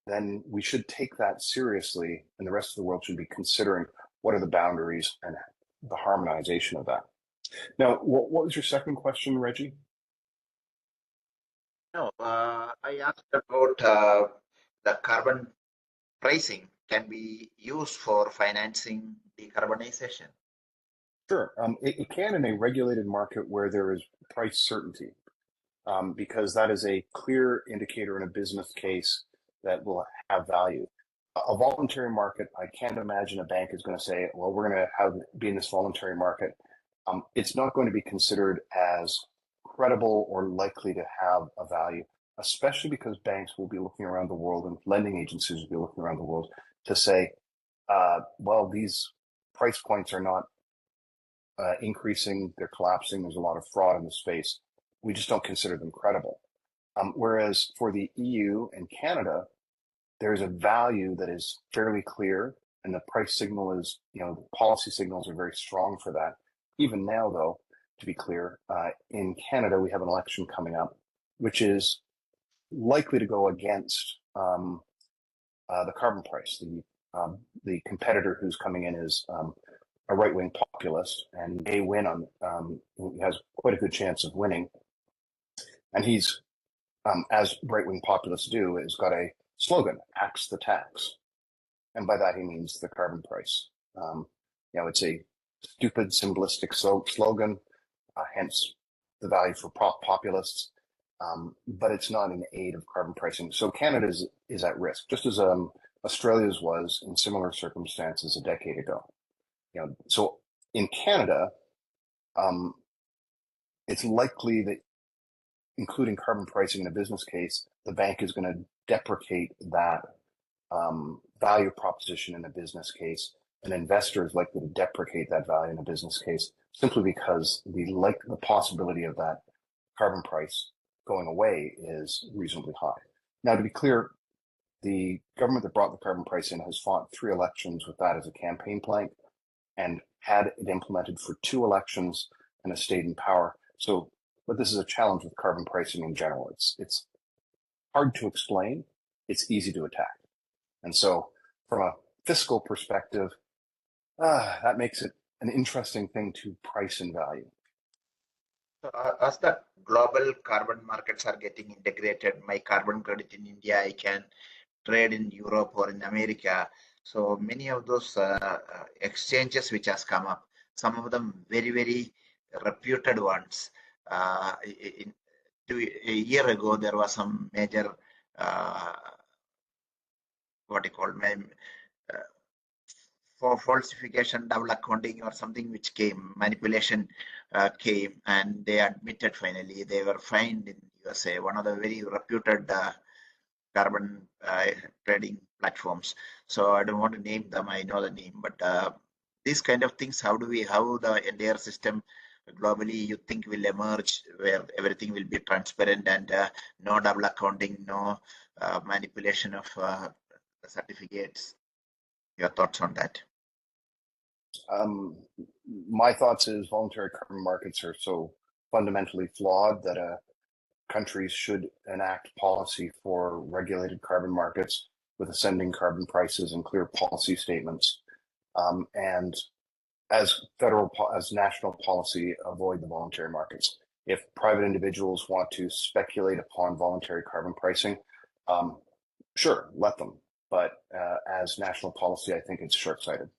Speaker 3: then we should take that seriously, and the rest of the world should be considering what are the boundaries and the harmonization of that. Now, what was your second question, Reji?
Speaker 2: No, I asked about the carbon pricing can be used for financing decarbonization.
Speaker 3: Sure. It can in a regulated market where there is price certainty, because that is a clear indicator in a business case that will have value. A voluntary market, I can't imagine a bank is going to say, well, we're going to be in this voluntary market. It's not going to be considered as credible or likely to have a value especially because banks will be looking around the world and lending agencies will be looking around the world to say, well, these price points are not increasing, they're collapsing, there's a lot of fraud in the space. We just don't consider them credible. Whereas for the EU and Canada, there's a value that is fairly clear, and the price signal is, the policy signals are very strong for that. Even now, though, to be clear, in Canada, we have an election coming up, which is likely to go against the carbon price. The competitor who's coming in is a right-wing populist, and he may win he has quite a good chance of winning. And he's, as right-wing populists do, has got a slogan, axe the tax. And by that, he means the carbon price. It's a stupid, simplistic slogan, hence the value for populists, but it's not in aid of carbon pricing. So Canada is at risk, just as Australia's was in similar circumstances a decade ago. So in Canada, it's likely that, including carbon pricing in a business case, the bank is going to deprecate that value proposition in a business case. An investor is likely to deprecate that value in a business case simply because the possibility of that carbon price going away is reasonably high. Now, to be clear, the government that brought the carbon price in has fought 3 elections with that as a campaign plank and had it implemented for 2 elections and has stayed in power. But this is a challenge with carbon pricing in general. It's hard to explain. It's easy to attack. And so from a fiscal perspective, that makes it an interesting thing to price and value.
Speaker 2: As the global carbon markets are getting integrated, my carbon credit in India, I can trade in Europe or in America. So many of those exchanges which has come up, some of them very, very reputed ones. A year ago, there was some major for falsification, double accounting or something which came, manipulation came, and they admitted finally they were fined in USA, one of the very reputed carbon trading platforms. So I don't want to name them, I know the name, but these kind of things, how the entire system globally you think will emerge where everything will be transparent and no double accounting, no manipulation of certificates? Your thoughts on that?
Speaker 3: My thoughts is voluntary carbon markets are so fundamentally flawed that countries should enact policy for regulated carbon markets with ascending carbon prices and clear policy statements. And as national policy, avoid the voluntary markets. If private individuals want to speculate upon voluntary carbon pricing, sure, let them. But as national policy, I think it's short-sighted.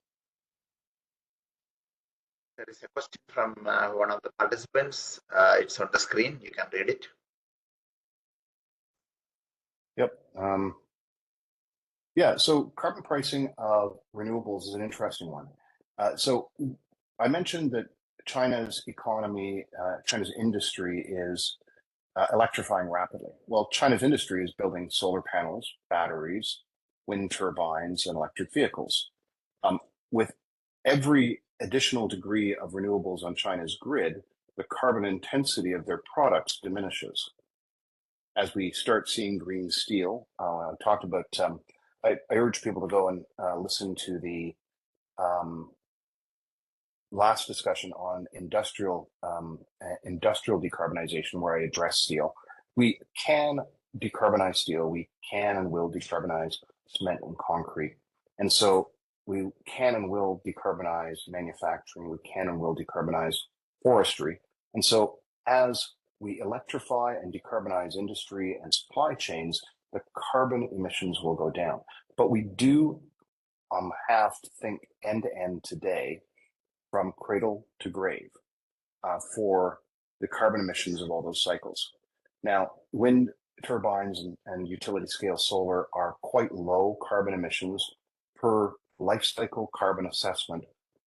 Speaker 2: There is a question from one of the participants. It's on the screen. You can read it.
Speaker 3: Yep. So carbon pricing of renewables is an interesting one. So I mentioned that China's economy, China's industry is electrifying rapidly. Well, China's industry is building solar panels, batteries, wind turbines, and electric vehicles. With every additional degree of renewables on China's grid, the carbon intensity of their products diminishes. As we start seeing green steel, I talked about, I urge people to go and listen to the last discussion on industrial decarbonization, where I address steel. We can decarbonize steel. We can and will decarbonize cement and concrete. And so we can and will decarbonize manufacturing. We can and will decarbonize forestry. And so as we electrify and decarbonize industry and supply chains, the carbon emissions will go down. But we do have to think end to end today, from cradle to grave, for the carbon emissions of all those cycles. Now, wind turbines and utility scale solar are quite low carbon emissions per life cycle carbon assessment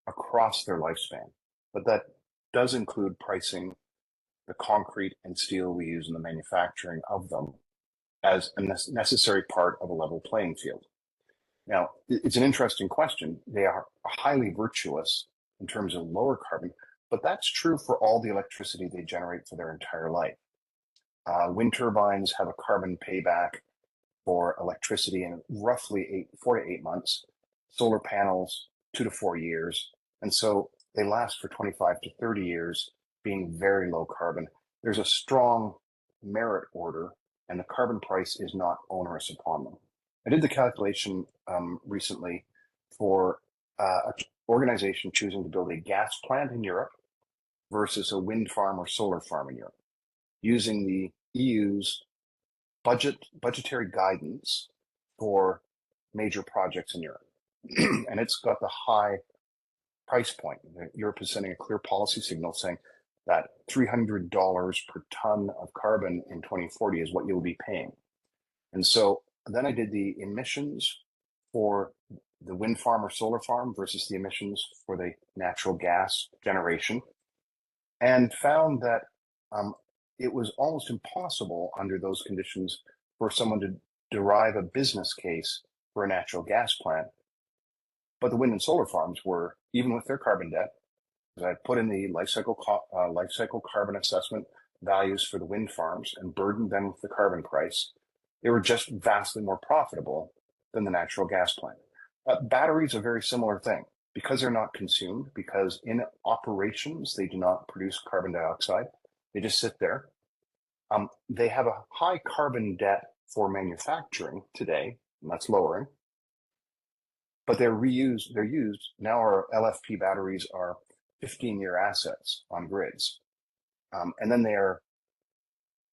Speaker 3: across their lifespan, but that does include pricing the concrete and steel we use in the manufacturing of them as a necessary part of a level playing field. Now, it's an interesting question. They are highly virtuous in terms of lower carbon, but that's true for all the electricity they generate for their entire life. Wind turbines have a carbon payback for electricity in roughly 4 to 8 months, solar panels 2 to 4 years, and so they last for 25 to 30 years, being very low carbon. There's a strong merit order, and the carbon price is not onerous upon them. I did the calculation recently for an organization choosing to build a gas plant in Europe versus a wind farm or solar farm in Europe, using the EU's budgetary guidance for major projects in Europe. And it's got the high price point. Europe is sending a clear policy signal saying that $300 per ton of carbon in 2040 is what you'll be paying. And so then I did the emissions for the wind farm or solar farm versus the emissions for the natural gas generation, and found that it was almost impossible under those conditions for someone to derive a business case for a natural gas plant. But the wind and solar farms were, even with their carbon debt, as I put in the life cycle carbon assessment values for the wind farms and burdened them with the carbon price, they were just vastly more profitable than the natural gas plant. Batteries are a very similar thing. Because they're not consumed, because in operations they do not produce carbon dioxide, they just sit there. They have a high carbon debt for manufacturing today, and that's lowering. But they're used. Now our LFP batteries are 15-year assets on grids. And then they are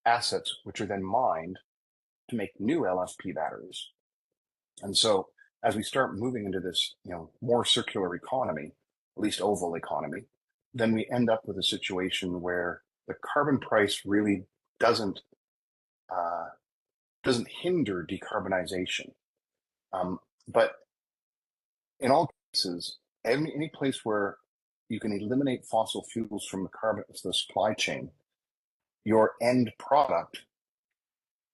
Speaker 3: assets which are then mined to make new LFP batteries. And so as we start moving into this, more circular economy, at least oval economy, then we end up with a situation where the carbon price really doesn't hinder decarbonization. But in all cases, any place where you can eliminate fossil fuels from the supply chain, your end product,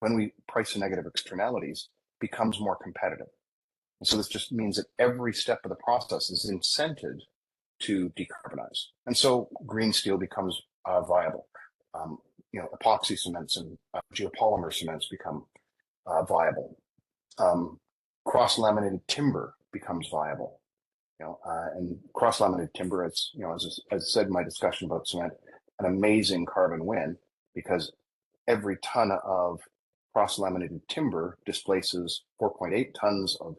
Speaker 3: when we price the negative externalities, becomes more competitive. And so this just means that every step of the process is incented to decarbonize. And so green steel becomes viable. Epoxy cements and geopolymer cements become viable. Cross-laminated timber becomes viable. And cross-laminated timber, as I said in my discussion about cement, an amazing carbon win, because every ton of cross-laminated timber displaces 4.8 tons of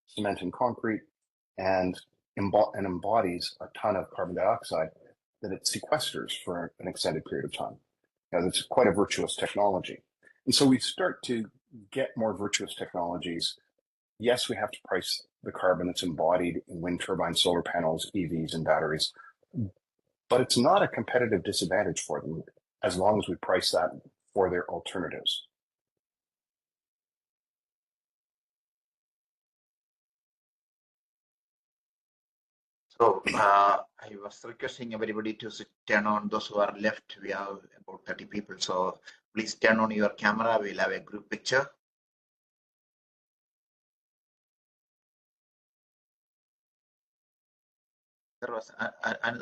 Speaker 3: cement and concrete, and embodies a ton of carbon dioxide that it sequesters for an extended period of time. That's quite a virtuous technology. And so we start to get more virtuous technologies. Yes, we have to price the carbon that's embodied in wind turbines, solar panels, EVs, and batteries, but it's not a competitive disadvantage for them as long as we price that for their alternatives.
Speaker 2: So I was requesting everybody to turn on, those who are left. We have about 30 people. So please turn on your camera. We'll have a group picture. There was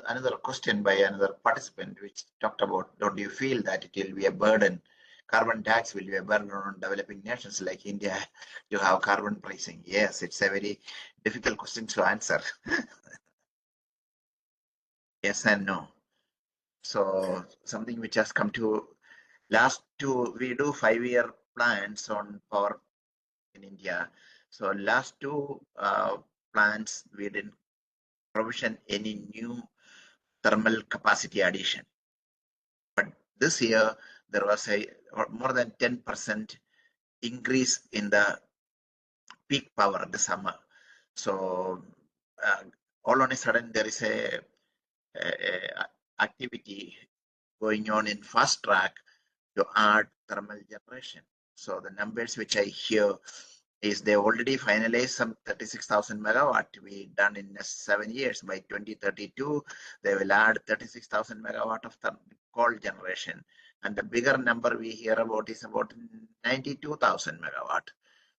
Speaker 2: another question by another participant which talked about, don't you feel that it will be a burden? Carbon tax will be a burden on developing nations like India to have carbon pricing. Yes, it's a very difficult question to answer. Yes and no. So something which has come to we do 5-year plans on power in India. So last 2 plans, we didn't provision any new thermal capacity addition. But this year, there was a more than 10% increase in the peak power this summer. So all on a sudden, there is a activity going on in fast track to add thermal generation. So the numbers which I hear is they already finalized some 36,000 megawatt to be done in 7 years. By 2032, they will add 36,000 megawatt of coal generation. And the bigger number we hear about is about 92,000 megawatt.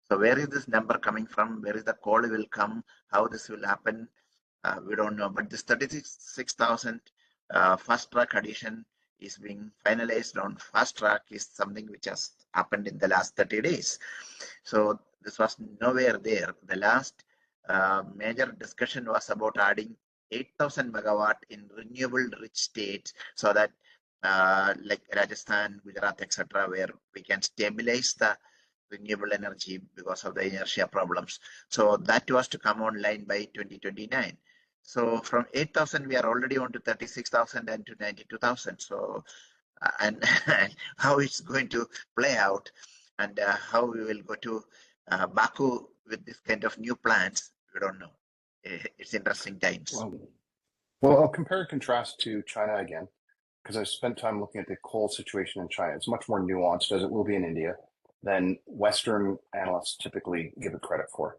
Speaker 2: So where is this number coming from? Where is the coal will come? How this will happen? We don't know. But this 36,000 fast track addition is being finalized on fast track is something which has happened in the last 30 days. So this was nowhere there. The last major discussion was about adding 8,000 megawatt in renewable rich states so that like Rajasthan, Gujarat, etc., where we can stabilize the renewable energy because of the inertia problems. So that was to come online by 2029. So from 8,000, we are already on to 36,000 and to 92,000. So, and how it's going to play out and how we will go to Baku with this kind of new plans, we don't know. It's interesting times.
Speaker 3: Well, I'll compare and contrast to China again, because I've spent time looking at the coal situation in China. It's much more nuanced, as it will be in India, than Western analysts typically give it credit for.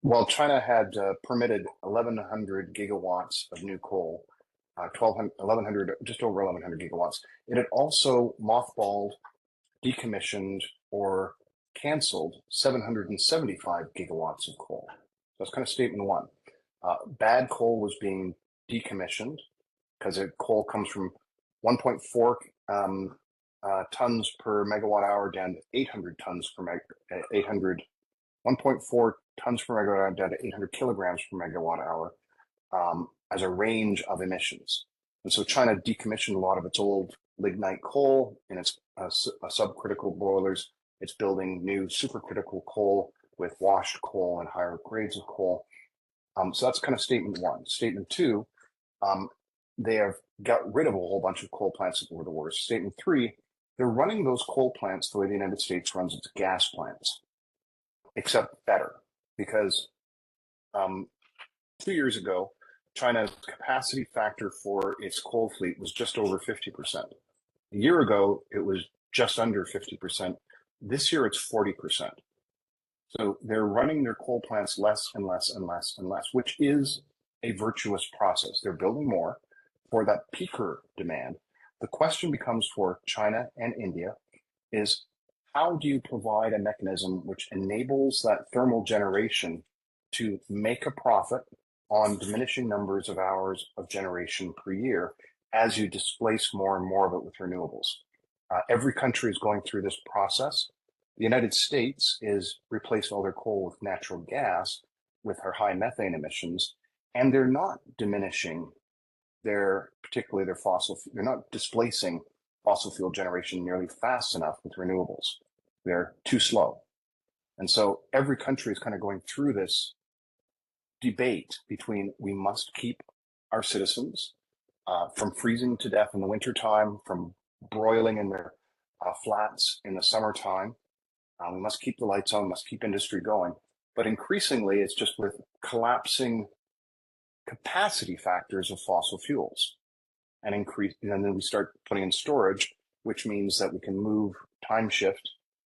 Speaker 3: While China had permitted 1,100 gigawatts of new coal, 1,100, just over 1,100 gigawatts, it had also mothballed, decommissioned, or canceled 775 gigawatts of coal. That's kind of statement one. Bad coal was being decommissioned because coal comes from 1.4 tons per megawatt hour down to 800 tons per 1.4 tons per megawatt hour down to 800 kilograms per megawatt hour as a range of emissions. And so China decommissioned a lot of its old lignite coal in its subcritical boilers. It's building new supercritical coal with washed coal and higher grades of coal. So that's kind of statement one. Statement two, they have got rid of a whole bunch of coal plants that were the worst. Statement three, they're running those coal plants the way the United States runs its gas plants, except better, because 2 years ago, China's capacity factor for its coal fleet was just over 50%. A year ago, it was just under 50%. This year, it's 40%. So they're running their coal plants less and less and less and less, which is a virtuous process. They're building more for that peaker demand. The question becomes for China and India is, how do you provide a mechanism which enables that thermal generation to make a profit on diminishing numbers of hours of generation per year as you displace more and more of it with renewables? Every country is going through this process. The United States is replacing all their coal with natural gas with our high methane emissions, and they're not diminishing particularly their they're not displacing fossil fuel generation nearly fast enough with renewables. They're too slow. And so every country is kind of going through this debate between we must keep our citizens from freezing to death in the wintertime, from broiling in their flats in the summertime. We must keep the lights on, must keep industry going. But increasingly, it's just with collapsing capacity factors of fossil fuels and then we start putting in storage, which means that we can move time shift,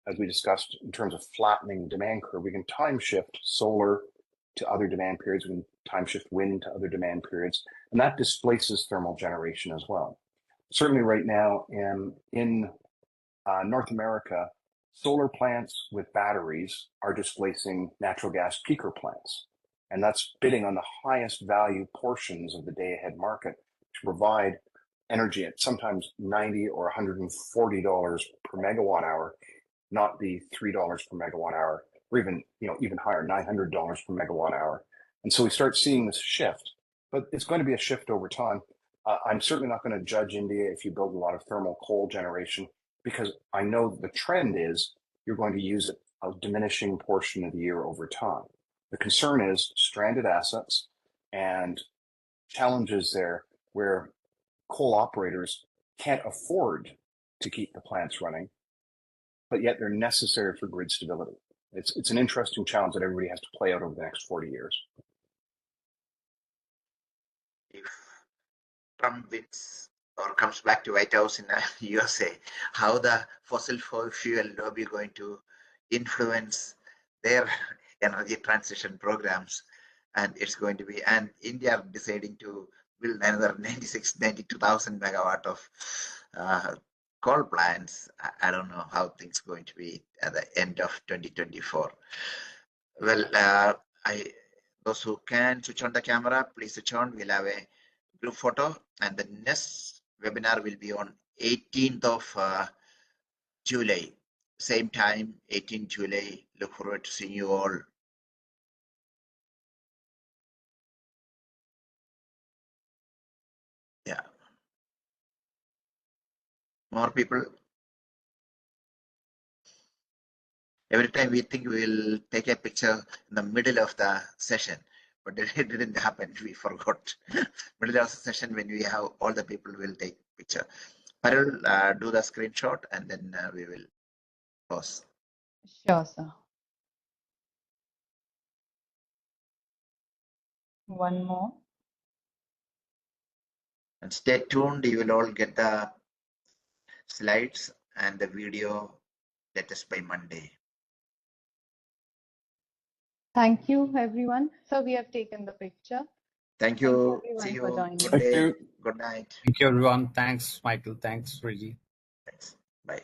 Speaker 3: as we discussed in terms of flattening the demand curve. We can time shift solar to other demand periods. We can time shift wind to other demand periods, and that displaces thermal generation as well. Certainly right now in North America, solar plants with batteries are displacing natural gas peaker plants. And that's bidding on the highest value portions of the day ahead market to provide energy at sometimes $90 or $140 per megawatt hour, not the $3 per megawatt hour, or even higher, $900 per megawatt hour. And so we start seeing this shift, but it's going to be a shift over time. I'm certainly not going to judge India if you build a lot of thermal coal generation, because I know the trend is you're going to use a diminishing portion of the year over time. The concern is stranded assets and challenges there where coal operators can't afford to keep the plants running, but yet they're necessary for grid stability. It's an interesting challenge that everybody has to play out over the next 40 years.
Speaker 2: If Trump wins or comes back to White House in the USA, how the fossil fuel lobby going to influence their energy transition programs? And it's going to be, and India deciding to build another 92,000 megawatt of coal plants, I don't know how things going to be at the end of 2024. Well, those who can switch on the camera, please switch on. We'll have a group photo, and the next webinar will be on 18th of July. Same time, 18th July. Look forward to seeing you all. Yeah. More people. Every time we think we'll take a picture in the middle of the session, but it didn't happen. We forgot. Middle of the session when we have all the people will take picture. Parul, do the screenshot and then we will pause.
Speaker 1: Sure, sir. One more.
Speaker 2: And stay tuned. You will all get the slides and the video latest by Monday.
Speaker 1: Thank you, everyone. So we have taken the picture.
Speaker 2: Thank you.
Speaker 1: Thank you
Speaker 2: See
Speaker 1: everyone for
Speaker 2: you.
Speaker 1: joining.
Speaker 2: Good
Speaker 3: Thank
Speaker 2: day.
Speaker 3: you.
Speaker 2: Good night.
Speaker 4: Thank you, everyone. Thanks, Michael. Thanks, Reji.
Speaker 2: Thanks. Bye.